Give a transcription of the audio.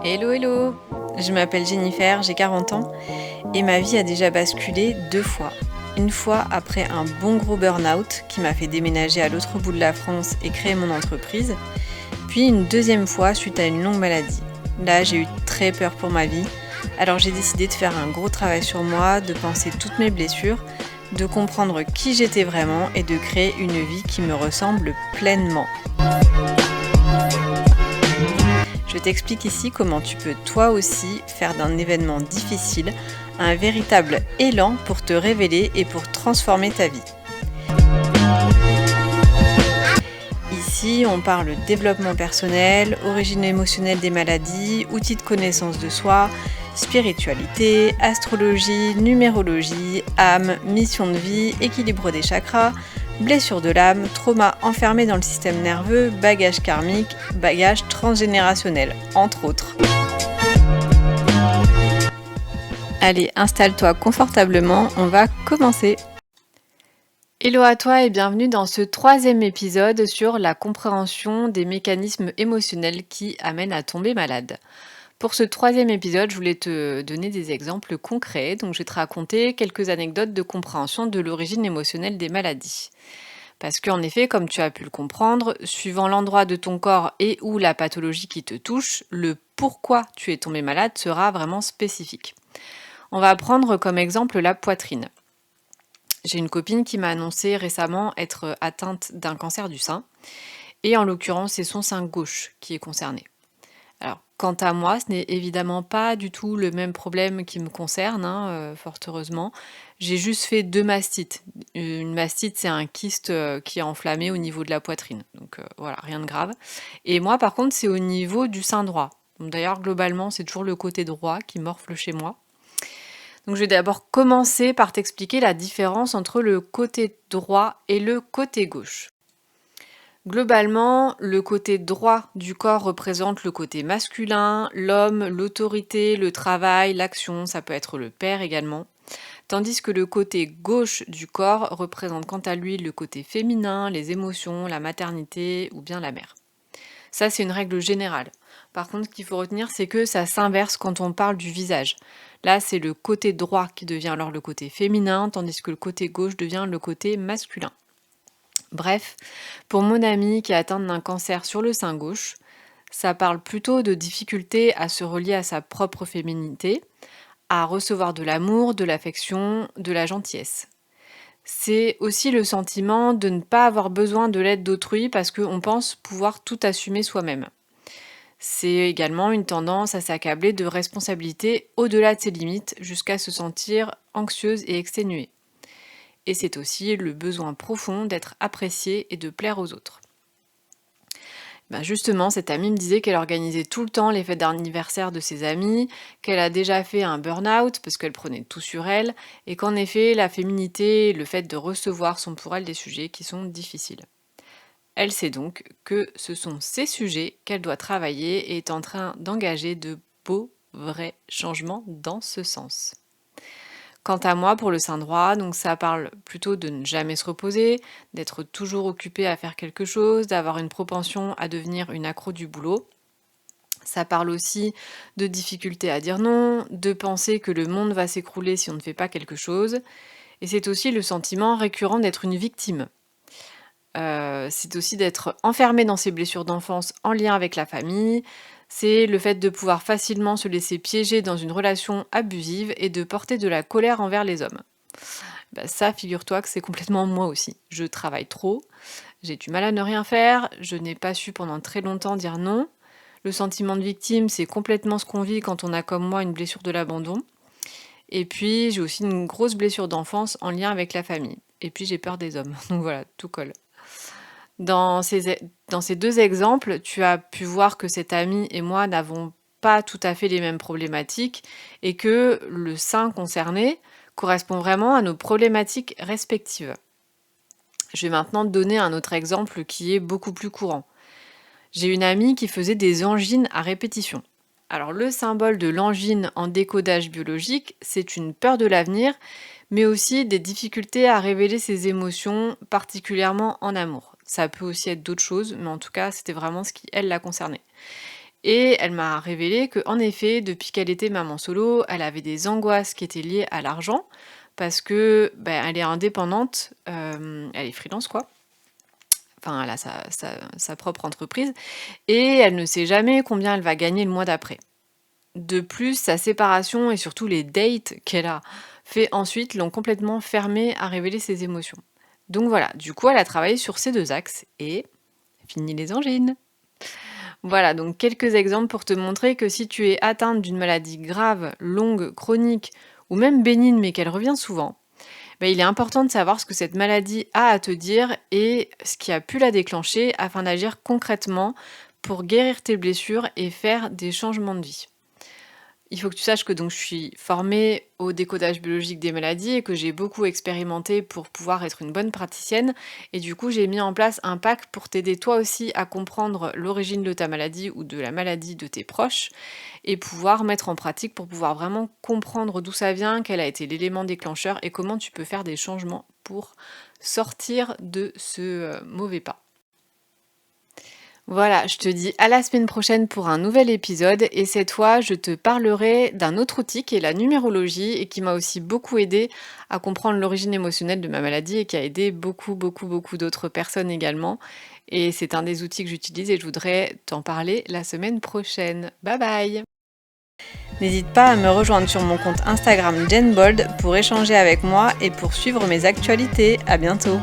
Hello, hello! Je m'appelle Jennifer, j'ai 40 ans et ma vie a déjà basculé 2 fois. Une fois après un bon gros burn-out qui m'a fait déménager à l'autre bout de la France et créer mon entreprise, puis une deuxième fois suite à une longue maladie. Là, j'ai eu très peur pour ma vie, alors j'ai décidé de faire un gros travail sur moi, de penser toutes mes blessures, de comprendre qui j'étais vraiment et de créer une vie qui me ressemble pleinement. Je t'explique ici comment tu peux toi aussi faire d'un événement difficile un véritable élan pour te révéler et pour transformer ta vie. Ici, on parle développement personnel, origine émotionnelle des maladies, outils de connaissance de soi, spiritualité, astrologie, numérologie, âme, mission de vie, équilibre des chakras, blessure de l'âme, trauma enfermé dans le système nerveux, bagage karmique, bagage transgénérationnel, entre autres. Allez, installe-toi confortablement, on va commencer. Hello à toi et bienvenue dans ce 3e épisode sur la compréhension des mécanismes émotionnels qui amènent à tomber malade. Pour ce 3e épisode, je voulais te donner des exemples concrets, donc je vais te raconter quelques anecdotes de compréhension de l'origine émotionnelle des maladies. Parce qu'en effet, comme tu as pu le comprendre, suivant l'endroit de ton corps et ou la pathologie qui te touche, le pourquoi tu es tombé malade sera vraiment spécifique. On va prendre comme exemple la poitrine. J'ai une copine qui m'a annoncé récemment être atteinte d'un cancer du sein, et en l'occurrence, c'est son sein gauche qui est concerné. Alors, quant à moi, ce n'est évidemment pas du tout le même problème qui me concerne, fort heureusement. J'ai juste fait 2 mastites. Une mastite, c'est un kyste qui est enflammé au niveau de la poitrine. Donc voilà, rien de grave. Et moi, par contre, c'est au niveau du sein droit. Donc, d'ailleurs, globalement, c'est toujours le côté droit qui morfle chez moi. Donc je vais d'abord commencer par t'expliquer la différence entre le côté droit et le côté gauche. Globalement, le côté droit du corps représente le côté masculin, l'homme, l'autorité, le travail, l'action, ça peut être le père également. Tandis que le côté gauche du corps représente quant à lui le côté féminin, les émotions, la maternité ou bien la mère. Ça, c'est une règle générale. Par contre, ce qu'il faut retenir, c'est que ça s'inverse quand on parle du visage. Là, c'est le côté droit qui devient alors le côté féminin, tandis que le côté gauche devient le côté masculin. Bref, pour mon amie qui est atteinte d'un cancer sur le sein gauche, ça parle plutôt de difficulté à se relier à sa propre féminité, à recevoir de l'amour, de l'affection, de la gentillesse. C'est aussi le sentiment de ne pas avoir besoin de l'aide d'autrui parce qu'on pense pouvoir tout assumer soi-même. C'est également une tendance à s'accabler de responsabilités au-delà de ses limites jusqu'à se sentir anxieuse et exténuée. Et c'est aussi le besoin profond d'être appréciée et de plaire aux autres. Justement, cette amie me disait qu'elle organisait tout le temps les fêtes d'anniversaire de ses amis, qu'elle a déjà fait un burn-out parce qu'elle prenait tout sur elle, et qu'en effet, la féminité et le fait de recevoir sont pour elle des sujets qui sont difficiles. Elle sait donc que ce sont ces sujets qu'elle doit travailler et est en train d'engager de beaux, vrais changements dans ce sens. Quant à moi, pour le sein droit, donc ça parle plutôt de ne jamais se reposer, d'être toujours occupé à faire quelque chose, d'avoir une propension à devenir une accro du boulot. Ça parle aussi de difficulté à dire non, de penser que le monde va s'écrouler si on ne fait pas quelque chose. Et c'est aussi le sentiment récurrent d'être une victime. C'est aussi d'être enfermé dans ses blessures d'enfance en lien avec la famille. C'est le fait de pouvoir facilement se laisser piéger dans une relation abusive et de porter de la colère envers les hommes. Ça, figure-toi que c'est complètement moi aussi. Je travaille trop, j'ai du mal à ne rien faire, je n'ai pas su pendant très longtemps dire non. Le sentiment de victime, c'est complètement ce qu'on vit quand on a comme moi une blessure de l'abandon. Et puis, j'ai aussi une grosse blessure d'enfance en lien avec la famille. Et puis, j'ai peur des hommes. Donc voilà, tout colle. Dans ces 2 exemples, tu as pu voir que cette amie et moi n'avons pas tout à fait les mêmes problématiques et que le sein concerné correspond vraiment à nos problématiques respectives. Je vais maintenant te donner un autre exemple qui est beaucoup plus courant. J'ai une amie qui faisait des angines à répétition. Alors le symbole de l'angine en décodage biologique, c'est une peur de l'avenir, mais aussi des difficultés à révéler ses émotions, particulièrement en amour. Ça peut aussi être d'autres choses, mais en tout cas, c'était vraiment ce qui, elle, la concernait. Et elle m'a révélé qu'en effet, depuis qu'elle était maman solo, elle avait des angoisses qui étaient liées à l'argent parce que, elle est indépendante, elle est freelance quoi. Enfin, elle a sa propre entreprise et elle ne sait jamais combien elle va gagner le mois d'après. De plus, sa séparation et surtout les dates qu'elle a fait ensuite l'ont complètement fermée à révéler ses émotions. Donc voilà, du coup, elle a travaillé sur ces 2 axes et fini les angines. Voilà, donc quelques exemples pour te montrer que si tu es atteinte d'une maladie grave, longue, chronique ou même bénigne mais qu'elle revient souvent, il est important de savoir ce que cette maladie a à te dire et ce qui a pu la déclencher afin d'agir concrètement pour guérir tes blessures et faire des changements de vie. Il faut que tu saches que donc je suis formée au décodage biologique des maladies et que j'ai beaucoup expérimenté pour pouvoir être une bonne praticienne. Et du coup, j'ai mis en place un pack pour t'aider toi aussi à comprendre l'origine de ta maladie ou de la maladie de tes proches et pouvoir mettre en pratique pour pouvoir vraiment comprendre d'où ça vient, quel a été l'élément déclencheur et comment tu peux faire des changements pour sortir de ce mauvais pas. Voilà, je te dis à la semaine prochaine pour un nouvel épisode et cette fois, je te parlerai d'un autre outil qui est la numérologie et qui m'a aussi beaucoup aidé à comprendre l'origine émotionnelle de ma maladie et qui a aidé beaucoup d'autres personnes également. Et c'est un des outils que j'utilise et je voudrais t'en parler la semaine prochaine. Bye bye! N'hésite pas à me rejoindre sur mon compte Instagram Jenbold pour échanger avec moi et pour suivre mes actualités. À bientôt!